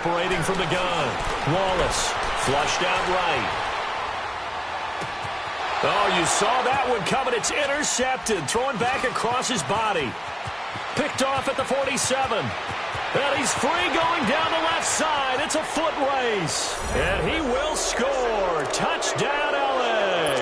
Operating from the gun. Wallace flushed out right. Oh, you saw that one coming. It's intercepted. Throwing back across his body. Picked off at the 47. And he's free going down the left side. It's a foot race. And he will score. Touchdown, L.A.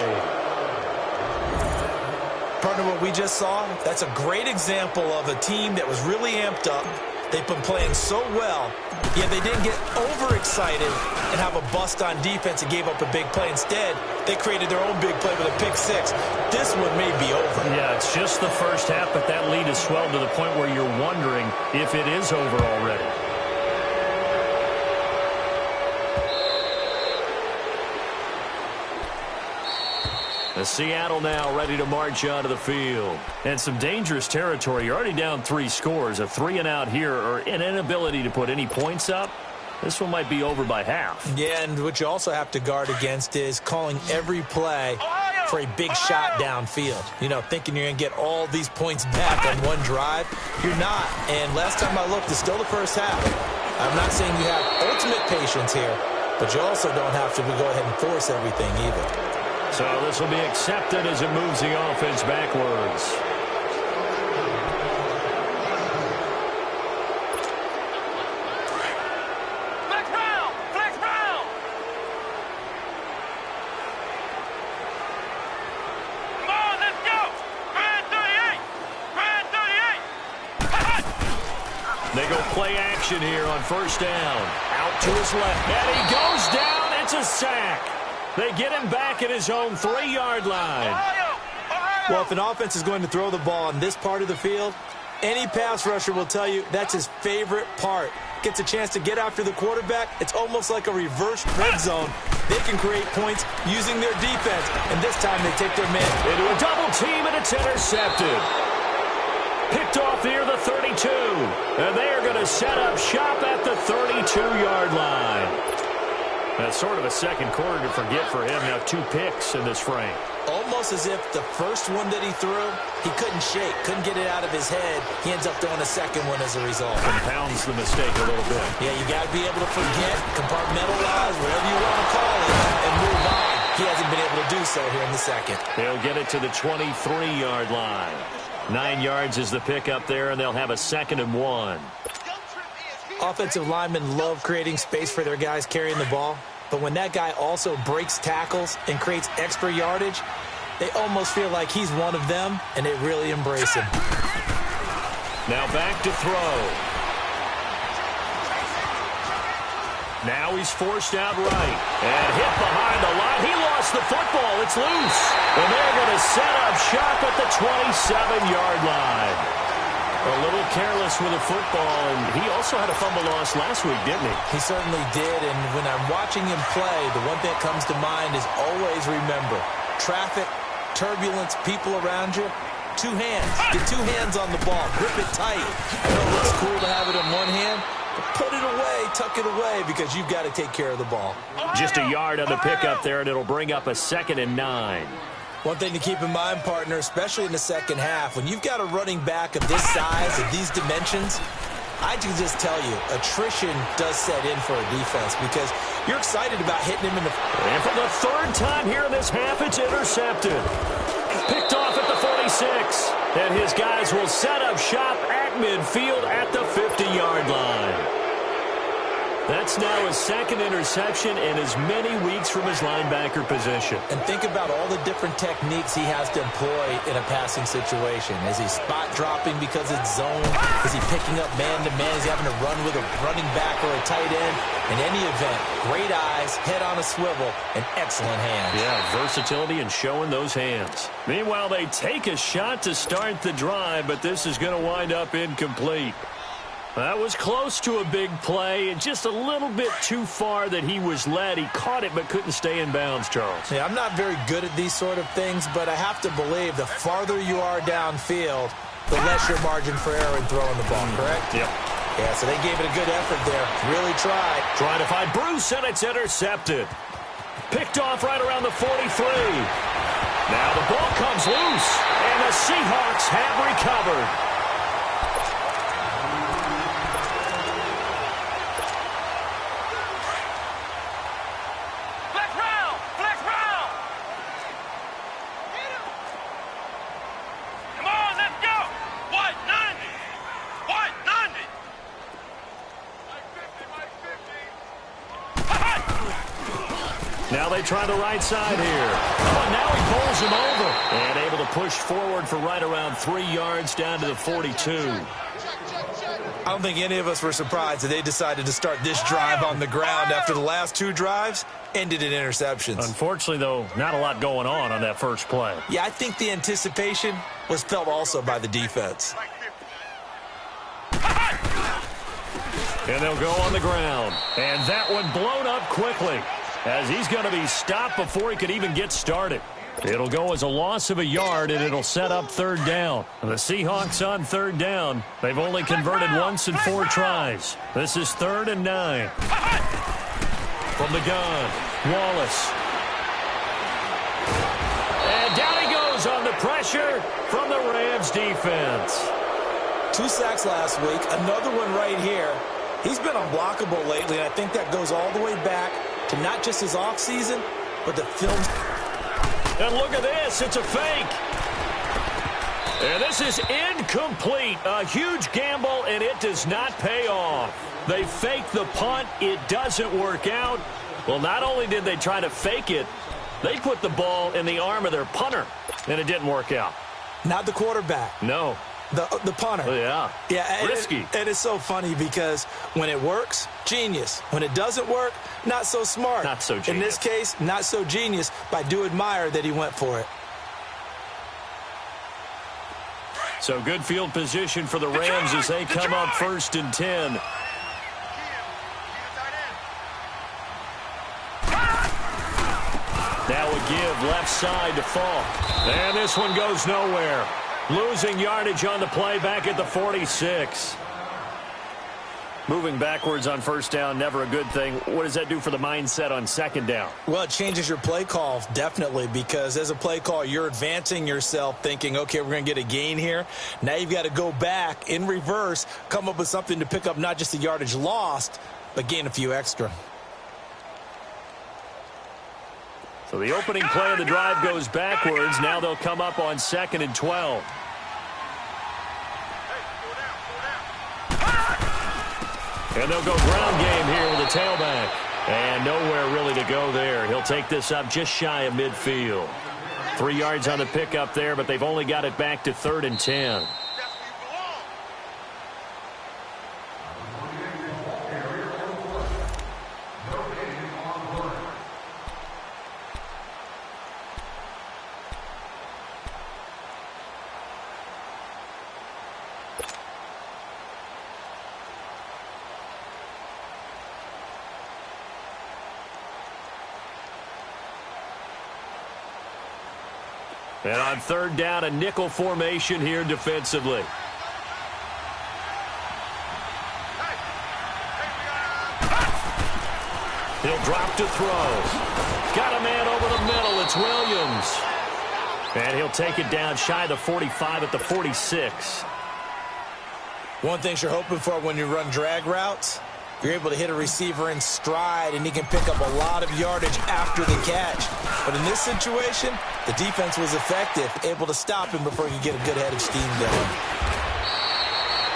Partner, what we just saw, that's a great example of a team that was really amped up. They've been playing so well, yet they didn't get overexcited and have a bust on defense and gave up a big play. Instead, they created their own big play with a pick six. This one may be over. Yeah, it's just the first half, but that lead has swelled to the point where you're wondering if it is over already. Seattle now ready to march onto the field. And some dangerous territory. You're already down 3 scores. A 3-and-out here or an inability to put any points up. This one might be over by half. Yeah, and what you also have to guard against is calling every play for a big shot downfield. You know, thinking you're going to get all these points back on one drive. You're not. And last time I looked, it's still the first half. I'm not saying you have ultimate patience here, but you also don't have to go ahead and force everything either. So this will be accepted as it moves the offense backwards. Flex round! Flex round! Come on, let's go! Brand 38! Brand 38! They go play action here on first down. Out to his left. And he goes down. It's a sack. They get him back at his own 3-yard line. Well, if an offense is going to throw the ball on this part of the field, any pass rusher will tell you that's his favorite part. Gets a chance to get after the quarterback. It's almost like a reverse red zone. They can create points using their defense, and this time they take their man into a double team, and it's intercepted. Picked off near the 32, and they are going to set up shop at the 32-yard line. That's sort of a second quarter to forget for him. Now 2 picks in this frame. Almost as if the first one that he threw, he couldn't shake, couldn't get it out of his head. He ends up throwing a second one as a result. Compounds the mistake a little bit. Yeah, you got to be able to forget, compartmentalize, whatever you want to call it, and move on. He hasn't been able to do so here in the second. They'll get it to the 23-yard line. 9 yards is the pick up there, and they'll have a 2nd and 1. Offensive linemen love creating space for their guys carrying the ball, but when that guy also breaks tackles and creates extra yardage, they almost feel like he's one of them, and they really embrace him. Now back to throw. Now he's forced out right and hit behind the line. He lost the football. It's loose. And they're going to set up shop at the 27-yard line. A little careless with the football, and he also had a fumble loss last week, didn't he? He certainly did, and when I'm watching him play, the one thing that comes to mind is always remember, traffic, turbulence, people around you, 2 hands. Get 2 hands on the ball. Grip it tight. I know it looks cool to have it in one hand, but put it away, tuck it away, because you've got to take care of the ball. Just a yard on the pickup there, and it'll bring up a 2nd and 9. One thing to keep in mind, partner, especially in the second half, when you've got a running back of this size, of these dimensions, I can just tell you, attrition does set in for a defense because you're excited about hitting him in the... And for the 3rd time here in this half, it's intercepted. Picked off at the 46. And his guys will set up shop at midfield at the 50-yard line. That's now his 2nd interception in as many weeks from his linebacker position. And think about all the different techniques he has to employ in a passing situation. Is he spot dropping because it's zone? Is he picking up man-to-man? Is he having to run with a running back or a tight end? In any event, great eyes, head on a swivel, and excellent hands. Yeah, versatility and showing those hands. Meanwhile, they take a shot to start the drive, but this is going to wind up incomplete. That was close to a big play, and just a little bit too far that he was led. He caught it but couldn't stay in bounds, Charles. Yeah, I'm not very good at these sort of things, but I have to believe the farther you are downfield, the less your margin for error in throwing the ball, correct? Yep. Yeah, so they gave it a good effort there. Really tried. Trying to find Bruce, and it's intercepted. Picked off right around the 43. Now the ball comes loose, and the Seahawks have recovered. try the right side here. Oh, and now he bowls him over. And able to push forward for right around 3 yards down to the 42. I don't think any of us were surprised that they decided to start this drive on the ground after the last 2 drives ended in interceptions. Unfortunately, though, not a lot going on that first play. Yeah, I think the anticipation was felt also by the defense. And they'll go on the ground. And that one blown up quickly as he's going to be stopped before he could even get started. It'll go as a loss of a yard, and it'll set up 3rd down. The Seahawks on 3rd down. They've only converted once in 4 tries. This is 3rd and 9. From the gun, Wallace. And down he goes on the pressure from the Rams defense. 2 sacks last week, another one right here. He's been unblockable lately, and I think that goes all the way back to not just his offseason, but the film. And look at this. It's a fake. And this is incomplete. A huge gamble, and it does not pay off. They fake the punt. It doesn't work out. Well, not only did they try to fake it, they put the ball in the arm of their punter, and it didn't work out. Not the quarterback. No. The punter. Yeah. Yeah. Risky. And it's so funny because when it works, genius. When it doesn't work, not so smart. Not so genius. In this case, not so genius, but I do admire that he went for it. So good field position for the Rams as they come up 1st and 10. Now a give left side to Fall. And this one goes nowhere. Losing yardage on the play back at the 46. Moving backwards on 1st down, never a good thing. What does that do for the mindset on 2nd down? Well, it changes your play call, definitely, because as a play call, you're advancing yourself thinking, okay, we're going to get a gain here. Now you've got to go back in reverse, come up with something to pick up not just the yardage lost, but gain a few extra. So the opening play of the drive goes backwards. Now they'll come up on 2nd and 12. And they'll go ground game here with a tailback. And nowhere really to go there. He'll take this up just shy of midfield. 3 yards on the pickup there, but they've only got it back to 3rd and 10. And on 3rd down, a nickel formation here defensively. He'll drop to throw. Got a man over the middle. It's Williams. And he'll take it down shy of the 45 at the 46. One thing you're hoping for when you run drag routes, you're able to hit a receiver in stride, and he can pick up a lot of yardage after the catch. But in this situation, the defense was effective, able to stop him before he could get a good head of steam going.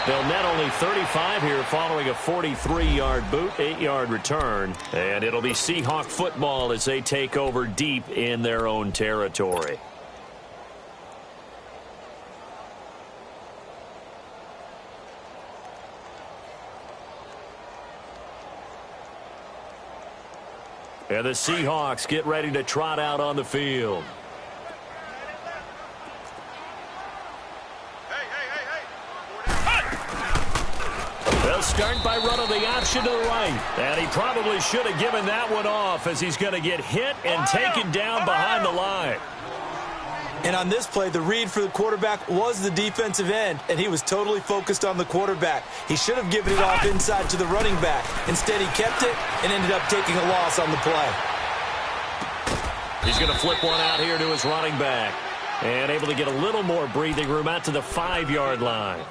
They'll net only 35 here following a 43-yard boot, 8-yard return. And it'll be Seahawk football as they take over deep in their own territory. And the Seahawks get ready to trot out on the field. They'll start by running the option to the right. And he probably should have given that one off as he's going to get hit and taken down behind the line. And on this play, the read for the quarterback was the defensive end, and he was totally focused on the quarterback. He should have given it off inside to the running back. Instead, he kept it and ended up taking a loss on the play. He's going to flip one out here to his running back. And able to get a little more breathing room out to the 5-yard line.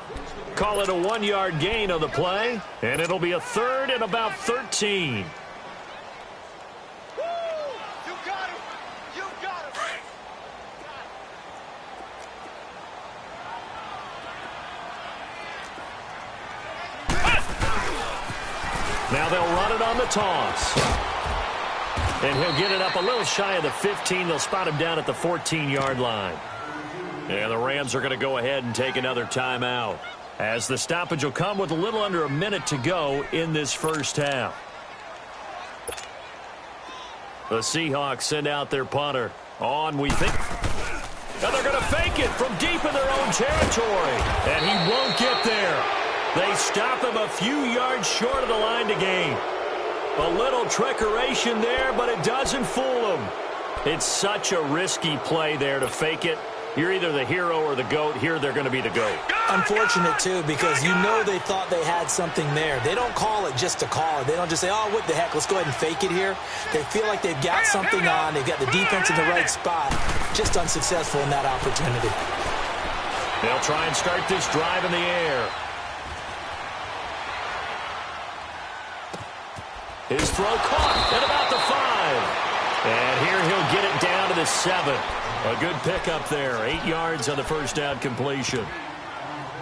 Call it a 1-yard gain on the play, and it'll be a 3rd and about 13. Now they'll run it on the toss. And he'll get it up a little shy of the 15. They'll spot him down at the 14-yard line. And the Rams are going to go ahead and take another timeout, as the stoppage will come with a little under a minute to go in this first half. The Seahawks send out their punter. On, we think. And they're going to fake it from deep in their own territory. And he won't get there. They stop him a few yards short of the line to gain. A little trickeration there, but it doesn't fool him. It's such a risky play there to fake it. You're either the hero or the GOAT. Here they're going to be the GOAT. Unfortunate, too, because you know they thought they had something there. They don't call it just to call it. They don't just say, oh, what the heck, let's go ahead and fake it here. They feel like they've got something on. They've got the defense in the right spot. Just unsuccessful in that opportunity. They'll try and start this drive in the air. His throw caught at about the 5. And here he'll get it down to the 7. A good pickup there. 8 yards on the first down completion.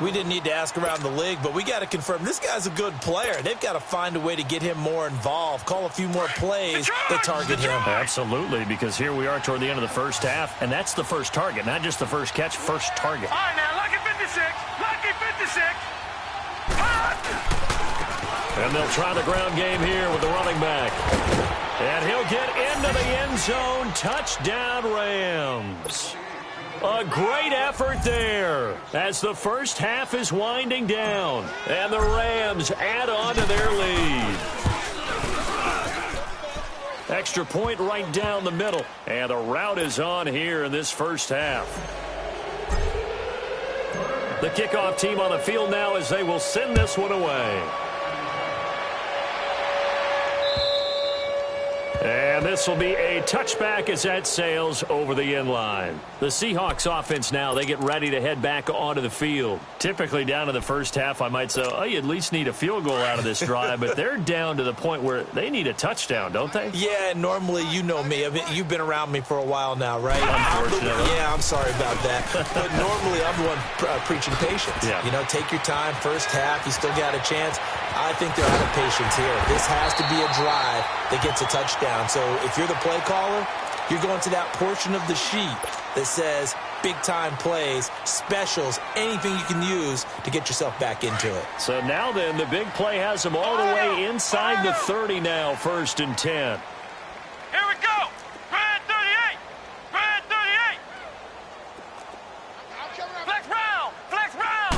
We didn't need to ask around the league, but we got to confirm this guy's a good player. They've got to find a way to get him more involved, call a few more plays that target him. Absolutely, because here we are toward the end of the first half, and that's the first target, not just the first catch, first target. All right, now, lucky 56. Lucky 56. And they'll try the ground game here with the running back. And he'll get into the end zone. Touchdown, Rams. A great effort there as the first half is winding down. And the Rams add on to their lead. Extra point right down the middle. And the route is on here in this first half. The kickoff team on the field now as they will send this one away. And this will be a touchback as that sails over the end line. The Seahawks offense now, they get ready to head back onto the field. Typically down in the first half, I might say, oh, you at least need a field goal out of this drive. But they're down to the point where they need a touchdown, don't they? Yeah, normally, you know me. I mean, you've been around me for a while now, right? Unfortunately. I'm sorry about that. But normally, I'm the one preaching patience. Yeah. You know, take your time. First half, you still got a chance. I think they're out of patience here. This has to be a drive that gets a touchdown. So if you're the play caller, you're going to that portion of the sheet that says big-time plays, specials, anything you can use to get yourself back into it. So now then, the big play has them all the way inside the 30 now, 1st and 10. Here we go. Brad 38. Brad 38. Flex round. Flex round.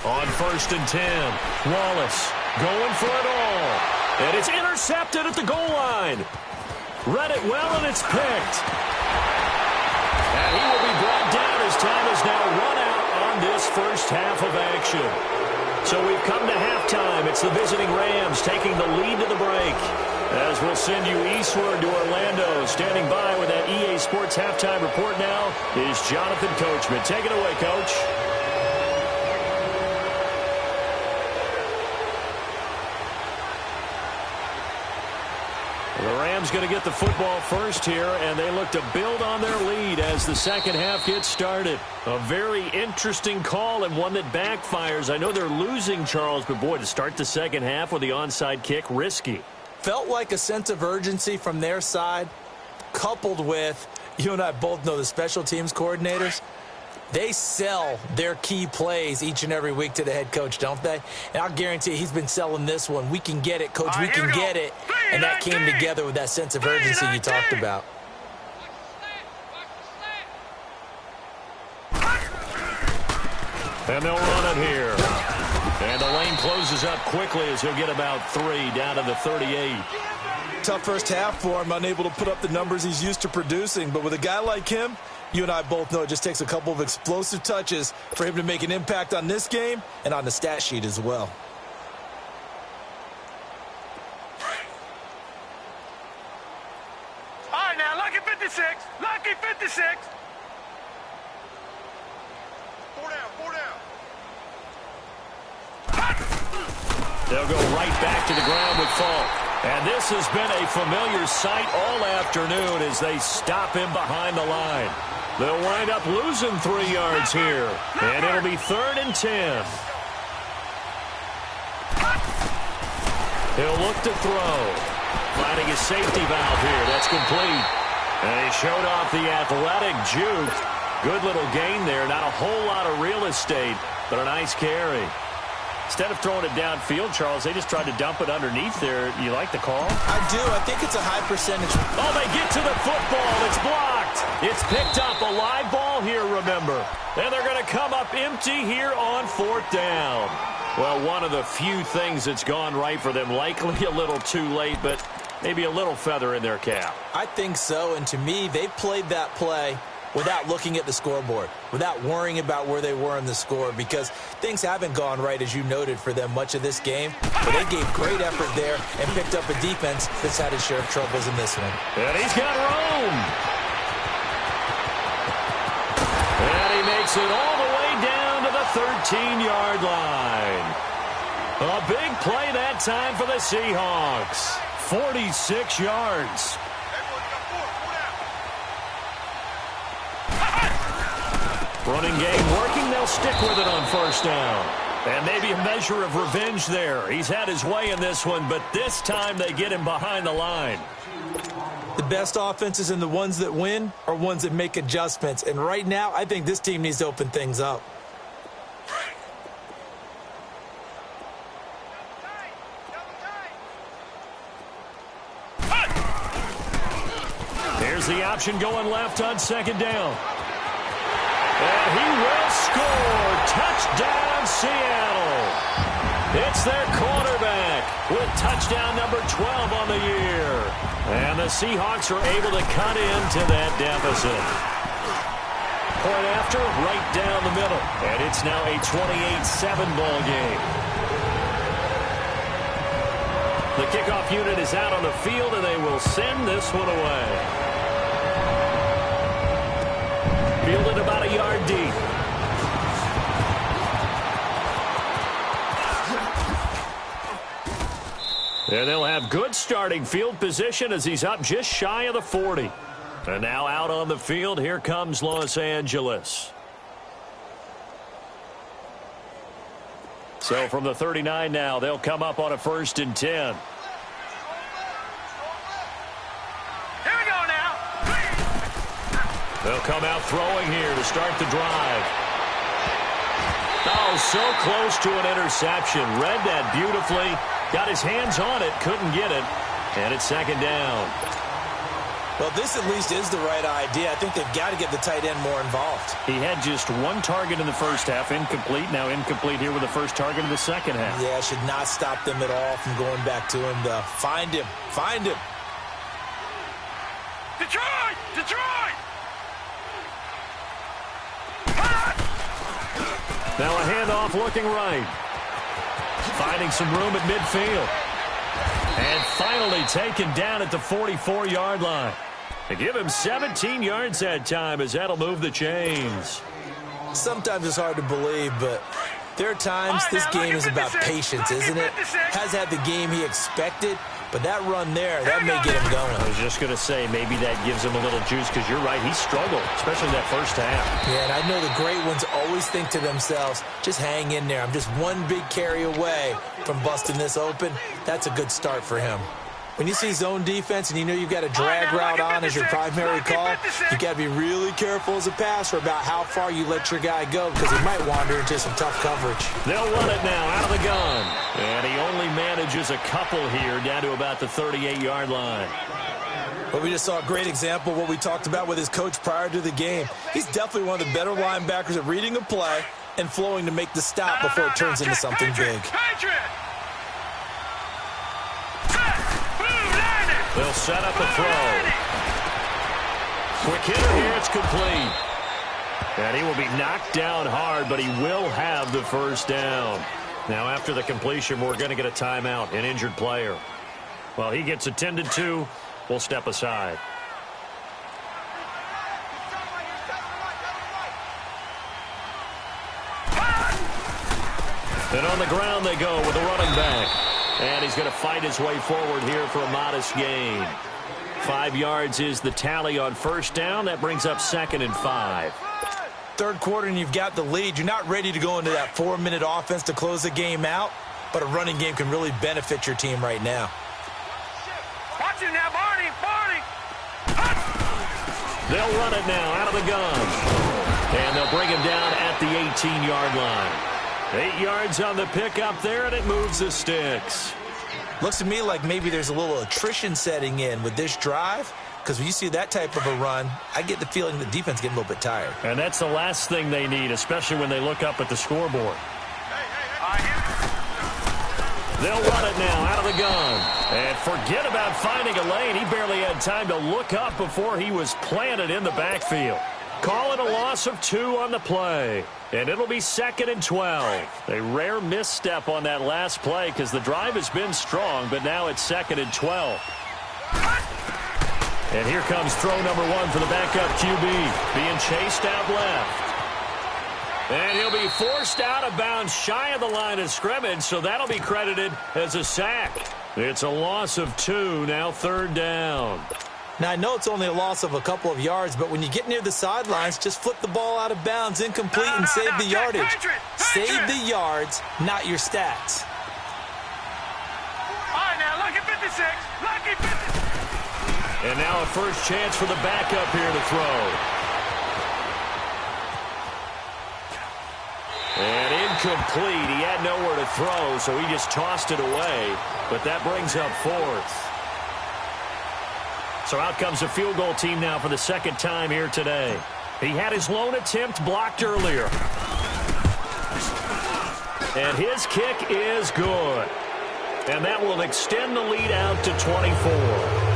On 1st and 10, Wallace going for it all. And it's intercepted at the goal line. Read it well, and it's picked. And he will be brought down as time is now run out on this first half of action. So we've come to halftime. It's the visiting Rams taking the lead to the break. As we'll send you eastward to Orlando. Standing by with that EA Sports halftime report now is Jonathan Coachman. Take it away, Coach. The Rams going to get the football first here, and they look to build on their lead as the second half gets started. A very interesting call and one that backfires. I know they're losing, Charles, but boy, to start the second half with the onside kick, risky. Felt like a sense of urgency from their side, coupled with, you and I both know the special teams coordinators. They sell their key plays each and every week to the head coach, don't they? And I'll guarantee he's been selling this one. We can get it, Coach. We can get it. And that came together with that sense of urgency you talked about. And they'll run it here. And the lane closes up quickly as he'll get about 3 down to the 38. Tough first half for him, unable to put up the numbers he's used to producing. But with a guy like him, you and I both know it just takes a couple of explosive touches for him to make an impact on this game and on the stat sheet as well. All right, now, lucky 56. Lucky 56. 4 down, 4 down. They'll go right back to the ground with Falk. And this has been a familiar sight all afternoon as they stop him behind the line. They'll wind up losing 3 yards here. And it'll be 3rd and 10. He'll look to throw. Finding his safety valve here. That's complete. And he showed off the athletic juke. Good little gain there. Not a whole lot of real estate, but a nice carry. Instead of throwing it downfield, Charles, they just tried to dump it underneath there. You like the call? I do. I think it's a high percentage. Oh, they get to the football. It's blocked. It's picked up. A live ball here, remember. And they're going to come up empty here on 4th down. Well, one of the few things that's gone right for them. Likely a little too late, but maybe a little feather in their cap. I think so, and to me, they played that play without looking at the scoreboard, without worrying about where they were in the score, because things haven't gone right, as you noted, for them much of this game. But they gave great effort there and picked up a defense that's had its share of troubles in this one. And he's got room. And he makes it all the way down to the 13-yard line. A big play that time for the Seahawks. 46 yards. Running game working. They'll stick with it on 1st down. And maybe a measure of revenge there. He's had his way in this one, but this time they get him behind the line. The best offenses and the ones that win are ones that make adjustments. And right now, I think this team needs to open things up. Here's the option going left on 2nd down. And he will score. Touchdown, Seattle. It's their quarterback with touchdown number 12 on the year. And the Seahawks are able to cut into that deficit. Point after, right down the middle. And it's now a 28-7 ball game. The kickoff unit is out on the field, and they will send this one away. Fielded about a yard deep. And they'll have good starting field position as he's up just shy of the 40. And now out on the field, here comes Los Angeles. So from the 39 now, they'll come up on a 1st and 10. They'll come out throwing here to start the drive. Oh, so close to an interception. Read that beautifully. Got his hands on it. Couldn't get it. And it's 2nd down. Well, this at least is the right idea. I think they've got to get the tight end more involved. He had just one target in the first half. Incomplete. Now incomplete here with the first target in the second half. Yeah, should not stop them at all from going back to him, though. Find him. Find him. Detroit! Detroit! Now a handoff looking right. Finding some room at midfield. And finally taken down at the 44-yard line. They give him 17 yards that time as that'll move the chains. Sometimes it's hard to believe, but there are times this game is about patience, isn't it? Has had the game he expected, but that run there, that may get him going. I was just going to say, maybe that gives him a little juice, because you're right, he struggled, especially that first half. Yeah, and I know the great ones always think to themselves, just hang in there. I'm just one big carry away from busting this open. That's a good start for him. When you see zone defense and you know you've got a drag route on as your primary call, you got to be really careful as a passer about how far you let your guy go, because he might wander into some tough coverage. They'll run it now out of the gun. And he only manages a couple here down to about the 38-yard line. But we just saw a great example of what we talked about with his coach prior to the game. He's definitely one of the better linebackers at reading a play and flowing to make the stop before it turns into something big. They'll set up a throw. Quick hitter here, it's complete. And he will be knocked down hard, but he will have the first down. Now after the completion, we're going to get a timeout, an injured player. Well, he gets attended to. We'll step aside. And on the ground they go with a running back. And he's going to fight his way forward here for a modest gain. 5 yards is the tally on first down. That brings up 2nd and 5. Third quarter and you've got the lead. You're not ready to go into that 4-minute offense to close the game out, but a running game can really benefit your team right now. Motion now, Barney. They'll run it now out of the gun. And they'll bring him down at the 18-yard line. 8 yards on the pickup there, and it moves the sticks. Looks to me like maybe there's a little attrition setting in with this drive, because when you see that type of a run, I get the feeling the defense getting a little bit tired. And that's the last thing they need, especially when they look up at the scoreboard. They'll run it now out of the gun. And forget about finding a lane. He barely had time to look up before he was planted in the backfield. Call it a loss of 2 on the play. And it'll be 2nd and 12. A rare misstep on that last play because the drive has been strong, but now it's 2nd and 12. And here comes throw number 1 for the backup QB. Being chased out left. And he'll be forced out of bounds shy of the line of scrimmage, so that'll be credited as a sack. It's a loss of 2, now 3rd down. Now, I know it's only a loss of a couple of yards, but when you get near the sidelines, just flip the ball out of bounds, incomplete, and save the yardage. Save the yards, not your stats. All right, now, lucky 56. Lucky 56. And now a first chance for the backup here to throw. And incomplete. He had nowhere to throw, so he just tossed it away. But that brings up 4th. So out comes the field goal team now for the 2nd time here today. He had his lone attempt blocked earlier. And his kick is good. And that will extend the lead out to 24.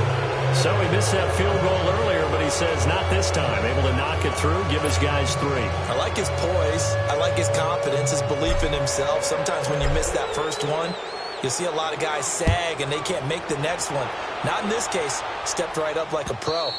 So he missed that field goal earlier, but he says not this time. Able to knock it through, give his guys 3. I like his poise. I like his confidence, his belief in himself. Sometimes when you miss that first one, you'll see a lot of guys sag and they can't make the next one. Not in this case. Stepped right up like a pro.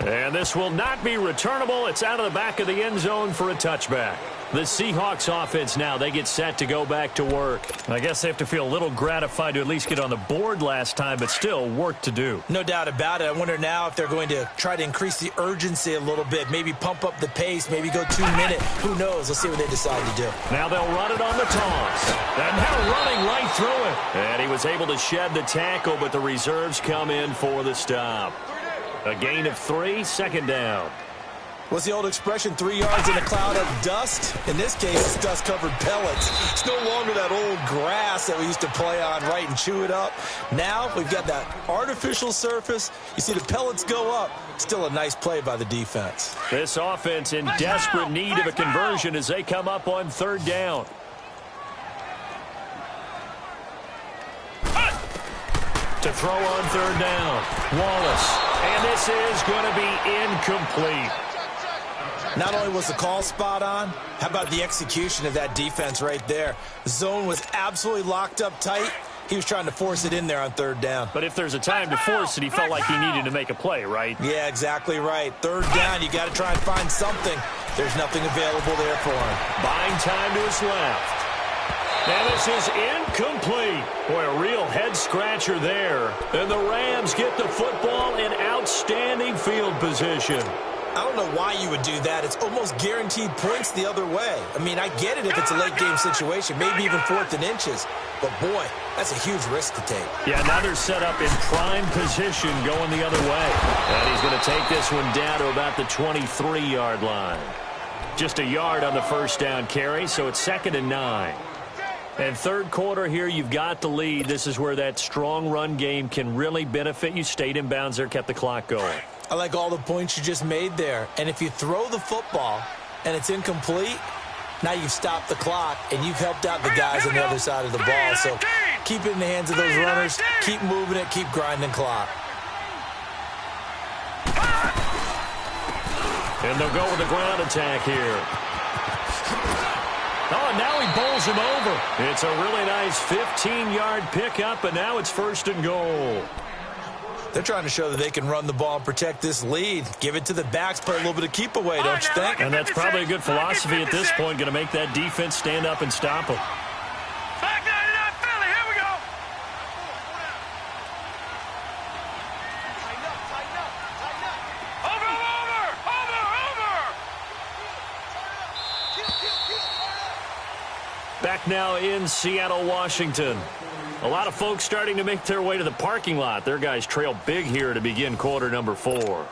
And this will not be returnable. It's out of the back of the end zone for a touchback. The Seahawks offense now, they get set to go back to work. I guess they have to feel a little gratified to at least get on the board last time, but still work to do. No doubt about it. I wonder now if they're going to try to increase the urgency a little bit, maybe pump up the pace, maybe go 2 minute. Who knows? Let's see what they decide to do. Now they'll run it on the toss. And now running right through it. And he was able to shed the tackle, but the reserves come in for the stop. A gain of 3, 2nd down. What's the old expression, 3 yards in a cloud of dust? In this case, it's dust-covered pellets. It's no longer that old grass that we used to play on, right, and chew it up. Now we've got that artificial surface. You see the pellets go up. Still a nice play by the defense. This offense in desperate need of a conversion as they come up on 3rd down. To throw on 3rd down, Wallace. And this is going to be incomplete. Not only was the call spot on, how about the execution of that defense right there? The zone was absolutely locked up tight. He was trying to force it in there on 3rd down. But if there's a time to force it, he felt like he needed to make a play, right? Yeah, exactly right. 3rd down, you got to try and find something. There's nothing available there for him. Buying time to his left. And this is incomplete. Boy, a real head-scratcher there. And the Rams get the football in outstanding field position. I don't know why you would do that. It's almost guaranteed points the other way. I mean, I get it if it's a late-game situation, maybe even 4th and inches. But, boy, that's a huge risk to take. Yeah, now they're set up in prime position going the other way. And he's going to take this one down to about the 23-yard line. Just a yard on the first down carry, so it's 2nd and 9. And 3rd quarter here, you've got the lead. This is where that strong run game can really benefit you. Stayed in bounds there, kept the clock going. I like all the points you just made there. And if you throw the football and it's incomplete, now you've stopped the clock and you've helped out the guys on the other side of the ball. So keep it in the hands of those runners. Keep moving it. Keep grinding clock. And they'll go with the ground attack here. Oh, and now he bowls him over. It's a really nice 15-yard pickup, and now it's 1st and goal. They're trying to show that they can run the ball and protect this lead. Give it to the backs, play a little bit of keep away, don't you think? And that's probably a good philosophy at this point, going to make that defense stand up and stop them. Back 99 Philly, here we go. Over. Back now in Seattle, Washington. A lot of folks starting to make their way to the parking lot. Their guys trail big here to begin quarter number 4.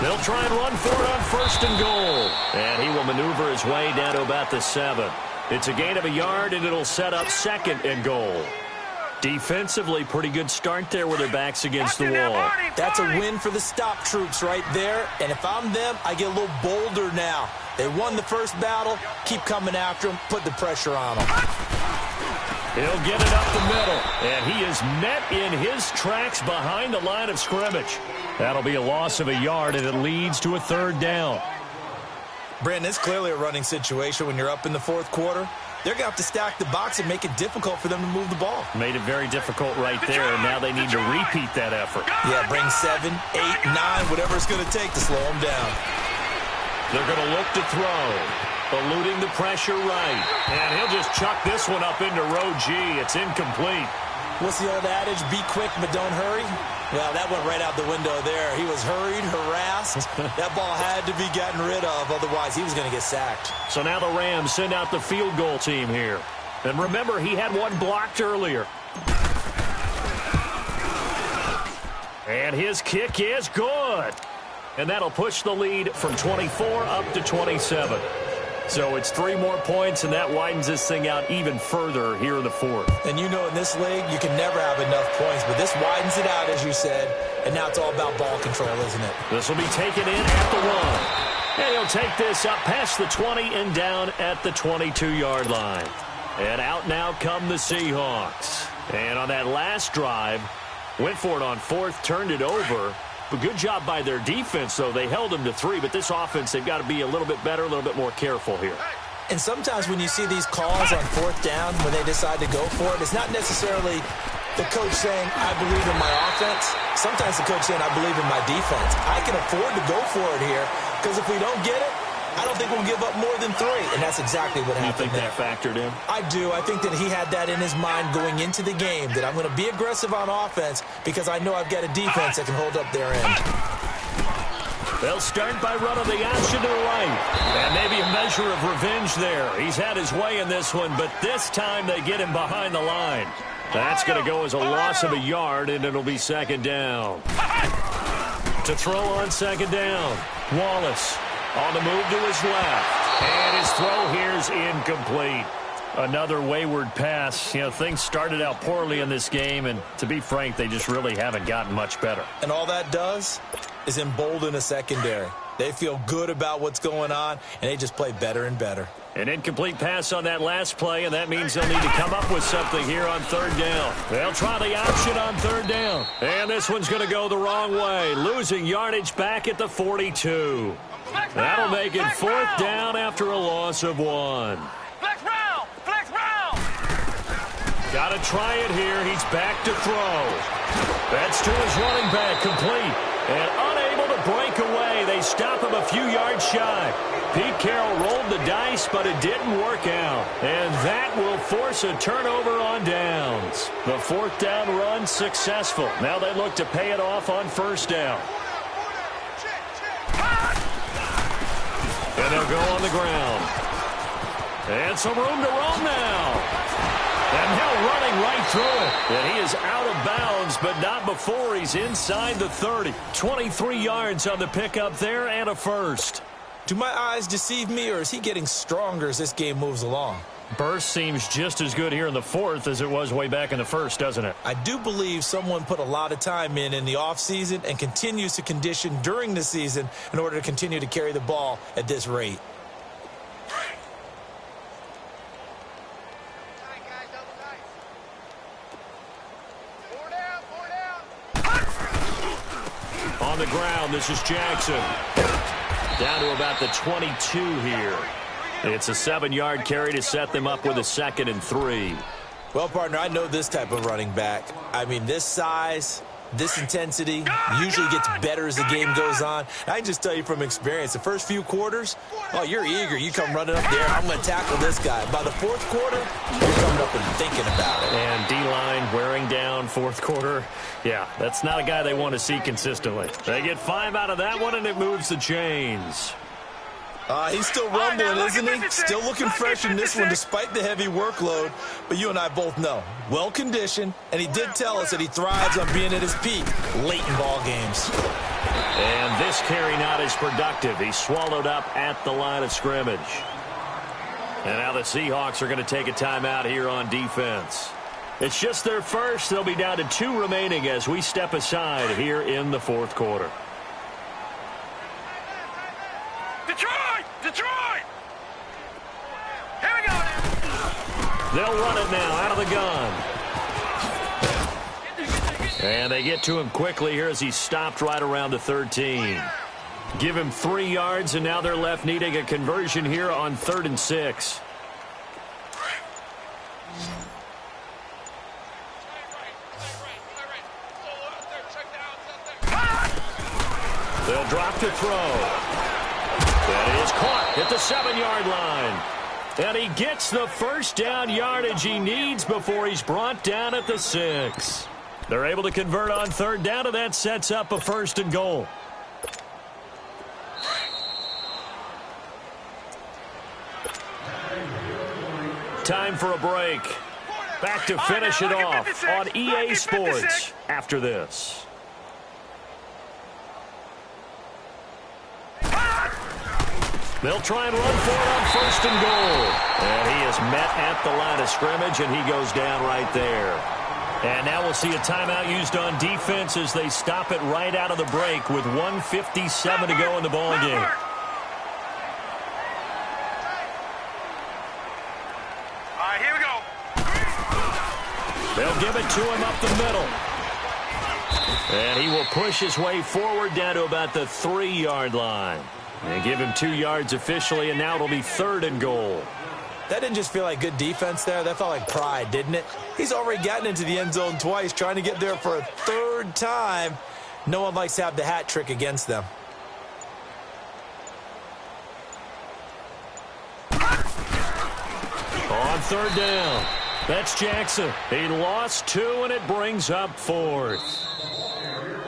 They'll try and run for it on 1st and goal. And he will maneuver his way down to about the 7. It's a gain of a yard, and it'll set up 2nd and goal. Defensively, pretty good start there with their backs against the wall. That's a win for the stop troops right there. And if I'm them, I get a little bolder now. They won the first battle. Keep coming after them. Put the pressure on them. He'll get it up the middle. And he is met in his tracks behind the line of scrimmage. That'll be a loss of a yard, and it leads to a 3rd down. Brandon, it's clearly a running situation when you're up in the 4th quarter. They're going to have to stack the box and make it difficult for them to move the ball. Made it very difficult right there, and now they need to repeat that effort. Yeah, bring 7, 8, 9, whatever it's going to take to slow them down. They're going to look to throw. Eluding the pressure right. And he'll just chuck this one up into row G. It's incomplete. What's the old adage? Be quick, but don't hurry. Well, that went right out the window there. He was hurried, harassed. That ball had to be gotten rid of. Otherwise, he was going to get sacked. So now the Rams send out the field goal team here. And remember, he had one blocked earlier. And his kick is good. And that'll push the lead from 24 up to 27. So it's 3 more points, and that widens this thing out even further here in the 4th. And you know in this league, you can never have enough points, but this widens it out, as you said, and now it's all about ball control, isn't it? This will be taken in at the 1. And he'll take this up past the 20 and down at the 22-yard line. And out now come the Seahawks. And on that last drive, went for it on 4th, turned it over. But good job by their defense, though. They held them to 3, but this offense, they've got to be a little bit better, a little bit more careful here. And sometimes when you see these calls on 4th down, when they decide to go for it, it's not necessarily the coach saying, I believe in my offense. Sometimes the coach saying, I believe in my defense. I can afford to go for it here, because if we don't get it, I don't think we'll give up more than 3, and that's exactly what happened. You think that factored in? I do. I think that he had that in his mind going into the game, that I'm going to be aggressive on offense because I know I've got a defense that can hold up their end. They'll start by running the option to the right. And maybe a measure of revenge there. He's had his way in this one, but this time they get him behind the line. That's going to go as a loss of a yard, and it'll be 2nd down. To throw on 2nd down, Wallace. On the move to his left. And his throw here is incomplete. Another wayward pass. You know, things started out poorly in this game, and to be frank, they just really haven't gotten much better. And all that does is embolden a secondary. They feel good about what's going on, and they just play better and better. An incomplete pass on that last play, and that means they'll need to come up with something here on 3rd down. They'll try the option on 3rd down. And this one's going to go the wrong way, losing yardage back at the 42. That'll make it 4th down after a loss of 1. Flex round! Flex round! Got to try it here. He's back to throw. That's to his running back, complete. And unable to break away. They stop him a few yards shy. Pete Carroll rolled the dice, but it didn't work out. And that will force a turnover on downs. The 4th down run successful. Now they look to pay it off on 1st down. And they'll go on the ground. And some room to roam now. And now running right through it. And he is out of bounds, but not before he's inside the 30. 23 yards on the pickup there and a first. Do my eyes deceive me, or is he getting stronger as this game moves along? Burst seems just as good here in the 4th as it was way back in the 1st, doesn't it? I do believe someone put a lot of time in the offseason and continues to condition during the season in order to continue to carry the ball at this rate. On the ground, this is Jackson. Down to about the 22 here. It's a 7-yard carry to set them up with a 2nd and 3. Well, partner, I know this type of running back. I mean, this size, This intensity usually gets better as the game goes on. I can just tell you from experience, the first few quarters, oh, you're eager. You come running up there, I'm going to tackle this guy. By the fourth quarter, you're coming up and thinking about it. And D-line wearing down fourth quarter. Yeah, that's not a guy they want to see consistently. They get 5 out of that one, and it moves the chains. He's still rumbling, isn't he? Still looking fresh in this one despite the heavy workload. But you and I both know, well-conditioned, and he did tell us that he thrives on being at his peak late in ball games. And this carry not as productive. He's swallowed up at the line of scrimmage. And now the Seahawks are going to take a timeout here on defense. It's just their first. They'll be down to 2 remaining as we step aside here in the fourth quarter. Detroit! Here we go. They'll run it now out of the gun. And they get to him quickly here as he's stopped right around the 13. Give him 3 yards, and now they're left needing a conversion here on 3rd and 6. They'll drop to throw. That is caught at the 7-yard line. And he gets the first down yardage he needs before he's brought down at the 6. They're able to convert on 3rd down, and that sets up a 1st and goal. Time for a break. Back to finish it off on EA Sports after this. They'll try and run for it on 1st and goal. And he is met at the line of scrimmage, and he goes down right there. And now we'll see a timeout used on defense as they stop it right out of the break with 1:57 to go in the ballgame. All right, here we go. They'll give it to him up the middle. And he will push his way forward down to about the 3-yard line. And give him 2 yards officially, and now it'll be 3rd and goal. That didn't just feel like good defense there. That felt like pride, didn't it? He's already gotten into the end zone twice, trying to get there for a 3rd time. No one likes to have the hat trick against them. On 3rd down, that's Jackson. He lost 2, and it brings up 4th.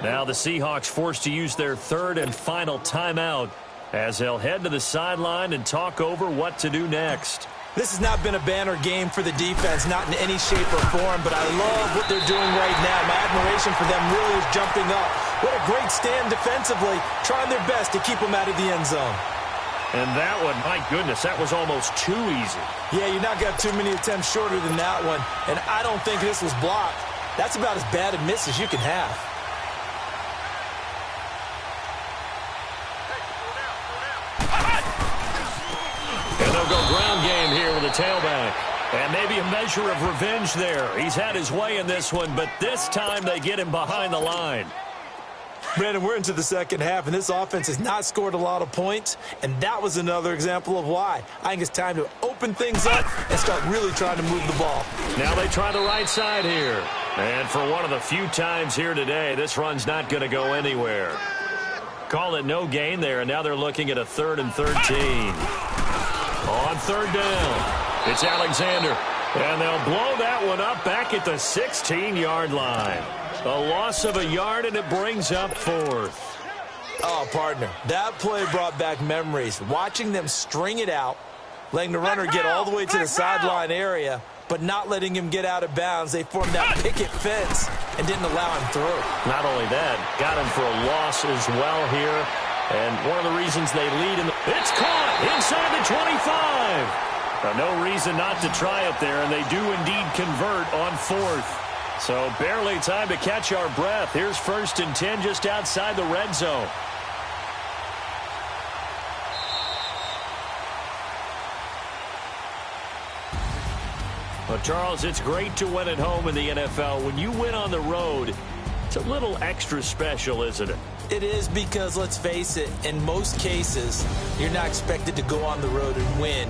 Now the Seahawks forced to use their 3rd and final timeout as they'll head to the sideline and talk over what to do next. This has not been a banner game for the defense, not in any shape or form, but I love what they're doing right now. My admiration for them really is jumping up. What a great stand defensively, trying their best to keep them out of the end zone. And that one, my goodness, that was almost too easy. Yeah, you're not going to have too many attempts shorter than that one, and I don't think this was blocked. That's about as bad a miss as you can have. And they'll go ground game here with a tailback. And maybe a measure of revenge there. He's had his way in this one, but this time they get him behind the line. Brandon, we're into the second half, and this offense has not scored a lot of points, and that was another example of why. I think it's time to open things up and start really trying to move the ball. Now they try the right side here. And for one of the few times here today, this run's not going to go anywhere. Call it no gain there, and now they're looking at a 3rd and 13. On 3rd down, it's Alexander. And they'll blow that one up back at the 16-yard line. A loss of a yard, and it brings up 4th. Oh, partner, that play brought back memories. Watching them string it out, letting the runner get all the way to the sideline area, but not letting him get out of bounds. They formed that picket fence and didn't allow him through. Not only that, got him for a loss as well here. And one of the reasons they lead in the... It's caught inside the 25. No reason not to try it there, and they do indeed convert on 4th. So barely time to catch our breath. Here's 1st and 10 just outside the red zone. Well, Charles, it's great to win at home in the NFL. When you win on the road, it's a little extra special, isn't it? It is, because, let's face it, in most cases, you're not expected to go on the road and win.